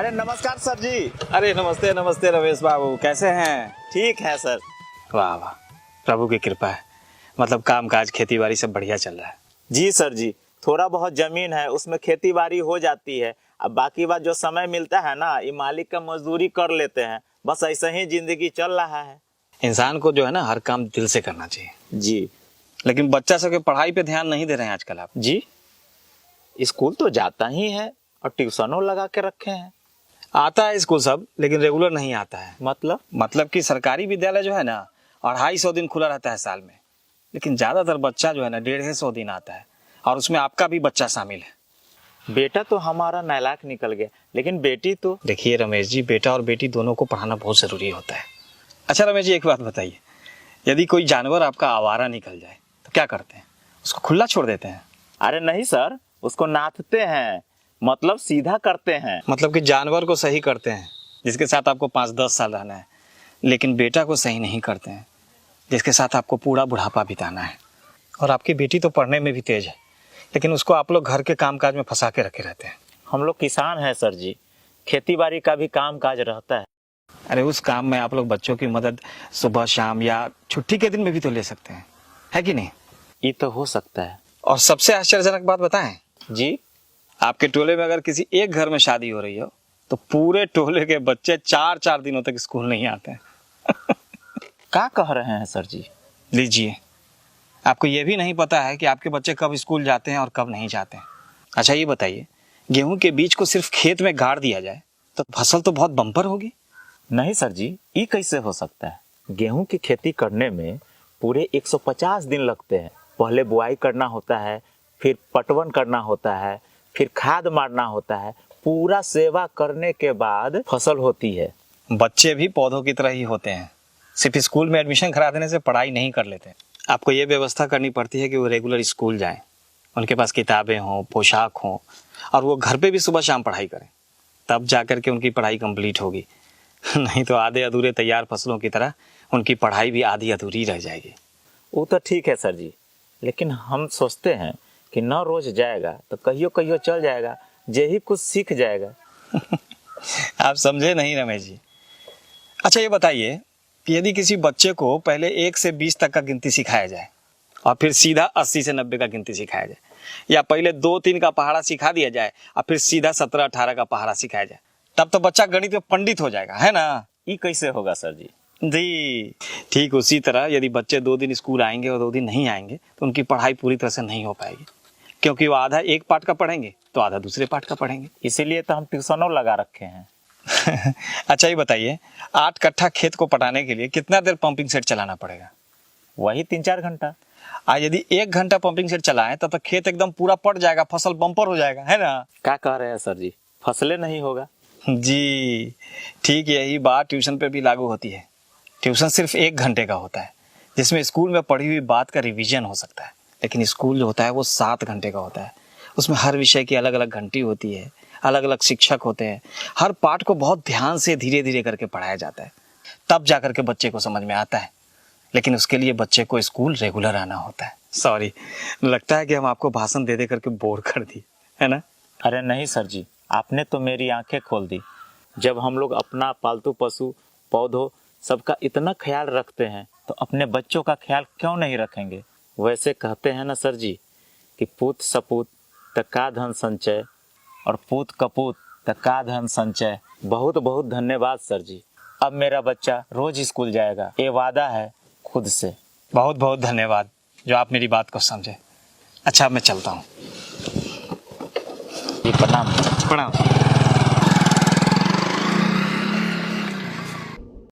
अरे नमस्कार सर जी। अरे नमस्ते नमस्ते रमेश बाबू, कैसे हैं? ठीक है सर। वाह वाह, प्रभु की कृपा है। मतलब काम काज खेती बाड़ी सब बढ़िया चल रहा है। जी सर जी, थोड़ा बहुत जमीन है उसमें खेती बाड़ी हो जाती है। अब बाकी बात जो समय मिलता है ना, ये मालिक का मजदूरी कर लेते हैं। बस ऐसे ही जिंदगी चल रहा है। इंसान को जो है ना हर काम दिल से करना चाहिए। जी। लेकिन बच्चा सबके पढ़ाई पे ध्यान नहीं दे रहे हैं आजकल आप। जी, स्कूल तो जाता ही है और ट्यूशनों लगा के रखे हैं। आता है स्कूल सब, लेकिन रेगुलर नहीं आता है। मतलब कि सरकारी विद्यालय जो है ना 250 दिन खुला रहता है साल में, लेकिन ज्यादातर बच्चा जो है ना 150 दिन आता है, और उसमें आपका भी बच्चा शामिल है। बेटा तो हमारा नालायक निकल गया, लेकिन बेटी तो। देखिए रमेश जी, बेटा और बेटी दोनों को पढ़ाना बहुत जरूरी होता है। अच्छा रमेश जी, एक बात बताइए, यदि कोई जानवर आपका आवारा निकल जाए तो क्या करते हैं? उसको खुला छोड़ देते हैं? अरे नहीं सर, उसको नाथते हैं, मतलब सीधा करते हैं। मतलब कि जानवर को सही करते हैं जिसके साथ आपको 5-10 साल रहना है, लेकिन बेटा को सही नहीं करते हैं जिसके साथ आपको पूरा बुढ़ापा बिताना है। और आपकी बेटी तो पढ़ने में भी तेज है, लेकिन उसको आप लोग घर के कामकाज में फंसा के रखे रहते हैं। हम लोग किसान हैं सर जी, खेती बाड़ी का भी काम काज रहता है। अरे उस काम में आप लोग बच्चों की मदद सुबह शाम या छुट्टी के दिन में भी तो ले सकते हैं, है कि नहीं? ये तो हो सकता है। और सबसे आश्चर्यजनक बात बताएं जी, आपके टोले में अगर किसी एक घर में शादी हो रही हो तो पूरे टोले के बच्चे 4-4 दिनों तक स्कूल नहीं आते हैं। क्या कह रहे हैं सर जी? लीजिए, आपको ये भी नहीं पता है कि आपके बच्चे कब स्कूल जाते हैं और कब नहीं जाते हैं। अच्छा ये बताइए, गेहूं के बीज को सिर्फ खेत में गाड़ दिया जाए तो फसल तो बहुत बम्पर होगी। नहीं सर जी, ये कैसे हो सकता है? गेहूं की खेती करने में पूरे 150 दिन लगते हैं। पहले बुआई करना होता है, फिर पटवन करना होता है, फिर खाद मारना होता है। पूरा सेवा करने के बाद फसल होती है। बच्चे भी पौधों की तरह ही होते हैं, सिर्फ स्कूल में एडमिशन करा देने से पढ़ाई नहीं कर लेते। आपको ये व्यवस्था करनी पड़ती है कि वो रेगुलर स्कूल जाएं, उनके पास किताबें हों, पोशाक हों, और वो घर पे भी सुबह शाम पढ़ाई करें, तब जाकर के उनकी पढ़ाई कंप्लीट होगी। नहीं तो आधे अधूरे तैयार फसलों की तरह उनकी पढ़ाई भी आधी अधूरी रह जाएगी। वो तो ठीक है सर जी, लेकिन हम सोचते हैं कि न रोज जाएगा तो कहियो कहियो चल जाएगा, जे ही कुछ सीख जाएगा। आप समझे नहीं रमेश जी। अच्छा ये बताइए, यदि किसी बच्चे को पहले 1 से 20 तक का गिनती सिखाया जाए और फिर सीधा 80 से 90 का गिनती सिखाया जाए, या पहले 2-3 का पहाड़ा सिखा दिया जाए और फिर सीधा 17-18 का पहाड़ा सिखाया जाए, तब तो बच्चा गणित में पंडित हो जाएगा, है ना? ये कैसे होगा सर जी? जी ठीक उसी तरह यदि बच्चे 2 दिन स्कूल आएंगे और 2 दिन नहीं आएंगे तो उनकी पढ़ाई पूरी तरह से नहीं हो पाएगी, क्योंकि वो आधा एक पार्ट का पढ़ेंगे तो आधा दूसरे पार्ट का पढ़ेंगे। इसीलिए तो हम ट्यूशनों लगा रखे हैं। अच्छा ये बताइए, 8 कट्ठा खेत को पटाने के लिए कितना देर पंपिंग सेट चलाना पड़ेगा? वही 3-4 घंटा। यदि 1 घंटा पंपिंग सेट चलाएं तब तो खेत एकदम पूरा पट जाएगा, फसल बम्पर हो जाएगा, है ना? क्या कह रहे हैं सर जी? फसलें नहीं होगा। जी ठीक यही बात ट्यूशन पे भी लागू होती है। ट्यूशन सिर्फ 1 घंटे का होता है, जिसमें स्कूल में पढ़ी हुई बात का रिवीजन हो सकता है, लेकिन स्कूल जो होता है वो 7 घंटे का होता है। उसमें हर विषय की अलग अलग घंटी होती है, अलग अलग शिक्षक होते हैं, हर पाठ को बहुत ध्यान से धीरे धीरे करके पढ़ाया जाता है, तब जाकर के बच्चे को समझ में आता है। लेकिन उसके लिए बच्चे को स्कूल रेगुलर आना होता है। सॉरी, लगता है कि हम आपको भाषण दे दे करके बोर कर दिए, है ना? अरे नहीं सर जी, आपने तो मेरी आंखें खोल दी। जब हम लोग अपना पालतू पशु पौधों सबका इतना ख्याल रखते हैं तो अपने बच्चों का ख्याल क्यों नहीं रखेंगे? वैसे कहते हैं ना सर जी कि पूत सपूत तका धन संचय और पूत कपूत तका धन संचय। बहुत बहुत धन्यवाद सर जी। अब मेरा बच्चा रोज स्कूल जाएगा, ये वादा है खुद से। बहुत बहुत धन्यवाद जो आप मेरी बात को समझे। अच्छा अब मैं चलता हूँ। जी प्रणाम। प्रणाम।